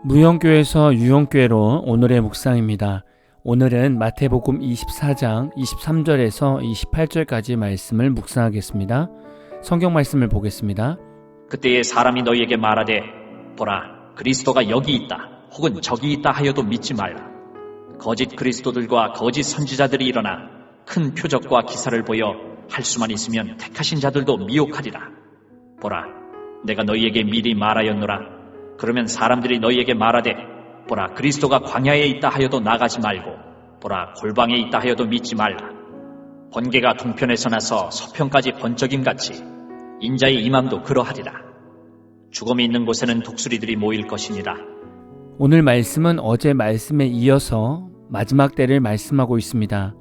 무용교에서 유용교회로 오늘의 묵상입니다. 오늘은 마태복음 24장 23절에서 28절까지 말씀을 묵상하겠습니다. 성경 말씀을 보겠습니다. 그때에 사람이 너희에게 말하되 보라 그리스도가 여기 있다 혹은 저기 있다 하여도 믿지 말라. 거짓 그리스도들과 거짓 선지자들이 일어나 큰 표적과 기사를 보여 할 수만 있으면 택하신 자들도 미혹하리라. 보라 내가 너희에게 미리 말하였노라. 그러면 사람들이 너희에게 말하되 보라 그리스도가 광야에 있다 하여도 나가지 말고 보라 골방에 있다 하여도 믿지 말라. 번개가 동편에서 나서 서편까지 번쩍임같이 인자의 임함도 그러하리라. 죽음이 있는 곳에는 독수리들이 모일 것이니라. 오늘 말씀은 어제 말씀에 이어서 마지막 때를 말씀하고 있습니다.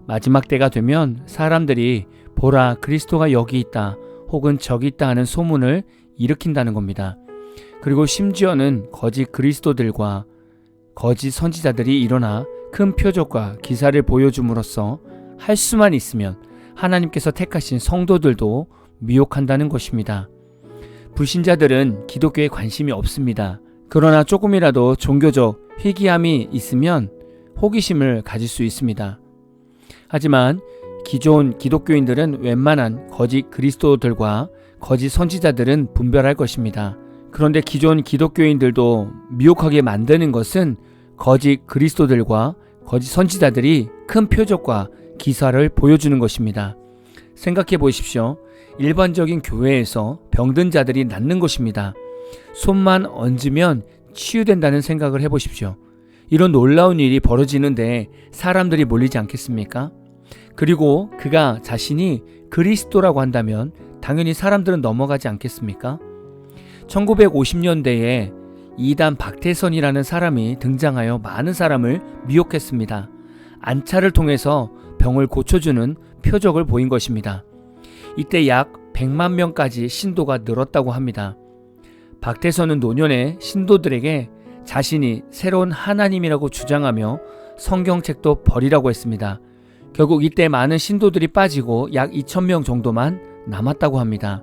마지막 때가 되면 사람들이 보라 그리스도가 여기 있다 혹은 저기 있다 하는 소문을 일으킨다는 겁니다. 그리고 심지어는 거짓 그리스도들과 거짓 선지자들이 일어나 큰 표적과 기사를 보여줌으로써 할 수만 있으면 하나님께서 택하신 성도들도 미혹한다는 것입니다. 불신자들은 기독교에 관심이 없습니다. 그러나 조금이라도 종교적 희귀함이 있으면 호기심을 가질 수 있습니다. 하지만 기존 기독교인들은 웬만한 거짓 그리스도들과 거짓 선지자들은 분별할 것입니다. 그런데 기존 기독교인들도 미혹하게 만드는 것은 거짓 그리스도들과 거짓 선지자들이 큰 표적과 기사를 보여주는 것입니다. 생각해 보십시오. 일반적인 교회에서 병든 자들이 낫는 것입니다. 손만 얹으면 치유된다는 생각을 해보십시오. 이런 놀라운 일이 벌어지는데 사람들이 몰리지 않겠습니까? 그리고 그가 자신이 그리스도라고 한다면 당연히 사람들은 넘어가지 않겠습니까? 1950년대에 이단 박태선이라는 사람이 등장하여 많은 사람을 미혹했습니다. 안차를 통해서 병을 고쳐주는 표적을 보인 것입니다. 이때 약 100만 명까지 신도가 늘었다고 합니다. 박태선은 노년에 신도들에게 자신이 새로운 하나님이라고 주장하며 성경책도 버리라고 했습니다. 결국 이때 많은 신도들이 빠지고 약 2,000명 정도만 남았다고 합니다.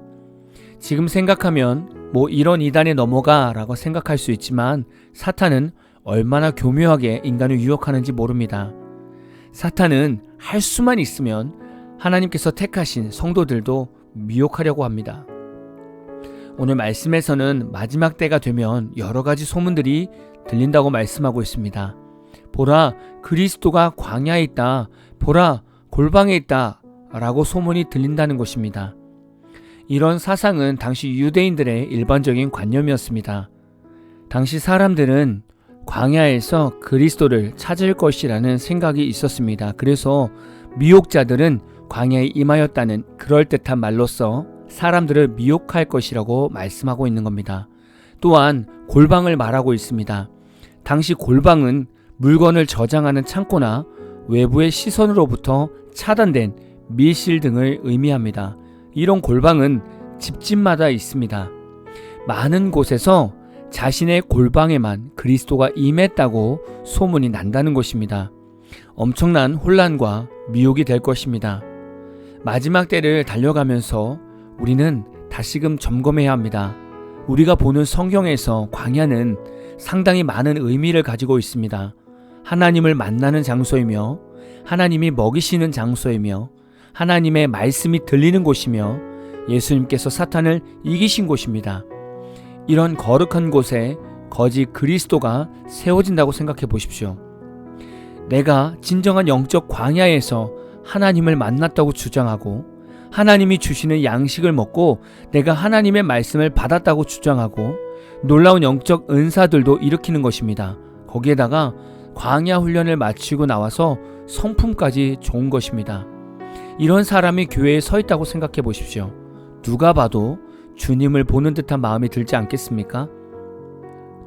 지금 생각하면 이런 이단에 넘어가 라고 생각할 수 있지만 사탄은 얼마나 교묘하게 인간을 유혹하는지 모릅니다. 사탄은 할 수만 있으면 하나님께서 택하신 성도들도 미혹하려고 합니다. 오늘 말씀에서는 마지막 때가 되면 여러 가지 소문들이 들린다고 말씀하고 있습니다. 보라 그리스도가 광야에 있다, 보라 골방에 있다 라고 소문이 들린다는 것입니다. 이런 사상은 당시 유대인들의 일반적인 관념이었습니다. 당시 사람들은 광야에서 그리스도를 찾을 것이라는 생각이 있었습니다. 그래서 미혹자들은 광야에 임하였다는 그럴듯한 말로써 사람들을 미혹할 것이라고 말씀하고 있는 겁니다. 또한 골방을 말하고 있습니다. 당시 골방은 물건을 저장하는 창고나 외부의 시선으로부터 차단된 밀실 등을 의미합니다. 이런 골방은 집집마다 있습니다. 많은 곳에서 자신의 골방에만 그리스도가 임했다고 소문이 난다는 것입니다. 엄청난 혼란과 미혹이 될 것입니다. 마지막 때를 달려가면서 우리는 다시금 점검해야 합니다. 우리가 보는 성경에서 광야는 상당히 많은 의미를 가지고 있습니다. 하나님을 만나는 장소이며 하나님이 먹이시는 장소이며 하나님의 말씀이 들리는 곳이며 예수님께서 사탄을 이기신 곳입니다. 이런 거룩한 곳에 거짓 그리스도가 세워진다고 생각해 보십시오. 내가 진정한 영적 광야에서 하나님을 만났다고 주장하고 하나님이 주시는 양식을 먹고 내가 하나님의 말씀을 받았다고 주장하고 놀라운 영적 은사들도 일으키는 것입니다. 거기에다가 광야 훈련을 마치고 나와서 성품까지 좋은 것입니다. 이런 사람이 교회에 서 있다고 생각해 보십시오. 누가 봐도 주님을 보는 듯한 마음이 들지 않겠습니까?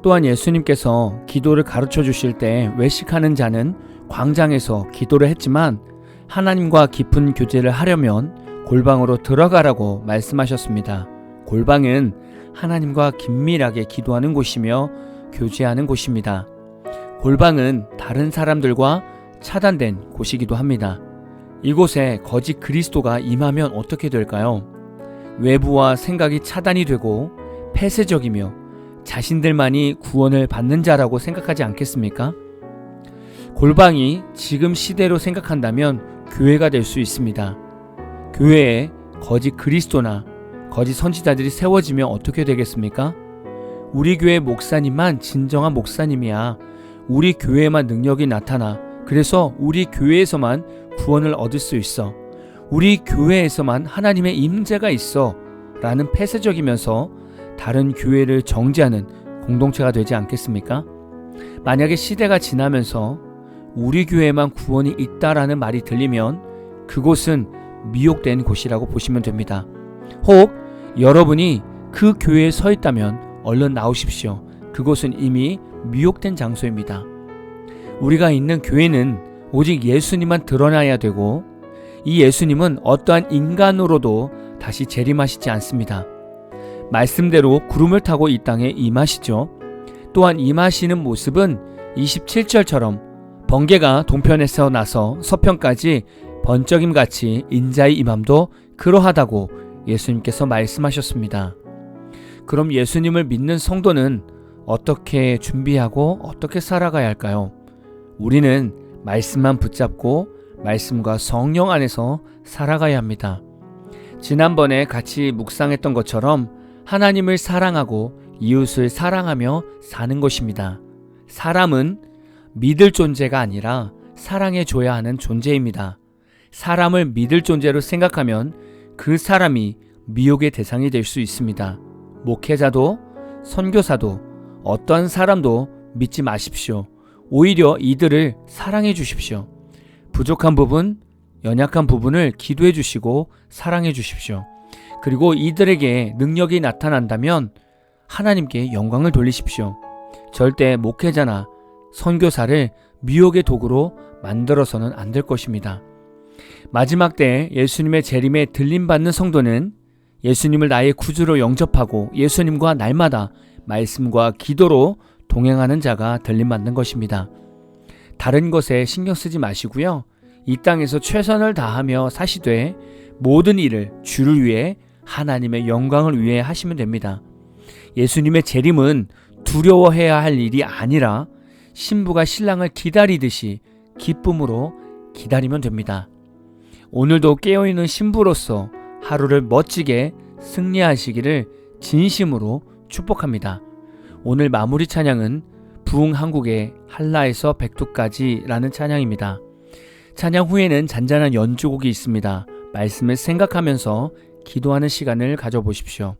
또한 예수님께서 기도를 가르쳐 주실 때 외식하는 자는 광장에서 기도를 했지만 하나님과 깊은 교제를 하려면 골방으로 들어가라고 말씀하셨습니다. 골방은 하나님과 긴밀하게 기도하는 곳이며 교제하는 곳입니다. 골방은 다른 사람들과 차단된 곳이기도 합니다. 이곳에 거짓 그리스도가 임하면 어떻게 될까요? 외부와 생각이 차단이 되고 폐쇄적이며 자신들만이 구원을 받는 자라고 생각하지 않겠습니까? 골방이 지금 시대로 생각한다면 교회가 될 수 있습니다. 교회에 거짓 그리스도나 거짓 선지자들이 세워지면 어떻게 되겠습니까? 우리 교회 목사님만 진정한 목사님이야. 우리 교회에만 능력이 나타나. 그래서 우리 교회에서만 구원을 얻을 수 있어. 우리 교회에서만 하나님의 임재가 있어. 라는 폐쇄적이면서 다른 교회를 정죄하는 공동체가 되지 않겠습니까? 만약에 시대가 지나면서 우리 교회에만 구원이 있다라는 말이 들리면 그곳은 미혹된 곳이라고 보시면 됩니다. 혹 여러분이 그 교회에 서 있다면 얼른 나오십시오. 그곳은 이미 미혹된 장소입니다. 우리가 있는 교회는 오직 예수님만 드러나야 되고 이 예수님은 어떠한 인간으로도 다시 재림하시지 않습니다. 말씀대로 구름을 타고 이 땅에 임하시죠. 또한 임하시는 모습은 27절처럼 번개가 동편에서 나서 서편까지 번쩍임같이 인자의 임함도 그러하다고 예수님께서 말씀하셨습니다. 그럼 예수님을 믿는 성도는 어떻게 준비하고 어떻게 살아가야 할까요? 우리는 말씀만 붙잡고 말씀과 성령 안에서 살아가야 합니다. 지난번에 같이 묵상했던 것처럼 하나님을 사랑하고 이웃을 사랑하며 사는 것입니다. 사람은 믿을 존재가 아니라 사랑해줘야 하는 존재입니다. 사람을 믿을 존재로 생각하면 그 사람이 미혹의 대상이 될 수 있습니다. 목회자도 선교사도 어떠한 사람도 믿지 마십시오. 오히려 이들을 사랑해 주십시오. 부족한 부분, 연약한 부분을 기도해 주시고 사랑해 주십시오. 그리고 이들에게 능력이 나타난다면 하나님께 영광을 돌리십시오. 절대 목회자나 선교사를 미혹의 도구로 만들어서는 안 될 것입니다. 마지막 때 예수님의 재림에 들림받는 성도는 예수님을 나의 구주로 영접하고 예수님과 날마다 말씀과 기도로 동행하는 자가 들림받는 것입니다. 다른 것에 신경 쓰지 마시고요. 이 땅에서 최선을 다하며 사시되 모든 일을 주를 위해 하나님의 영광을 위해 하시면 됩니다. 예수님의 재림은 두려워해야 할 일이 아니라 신부가 신랑을 기다리듯이 기쁨으로 기다리면 됩니다. 오늘도 깨어있는 신부로서 하루를 멋지게 승리하시기를 진심으로 축복합니다. 오늘 마무리 찬양은 부흥 한국의 한라에서 백두까지라는 찬양입니다. 찬양 후에는 잔잔한 연주곡이 있습니다. 말씀을 생각하면서 기도하는 시간을 가져보십시오.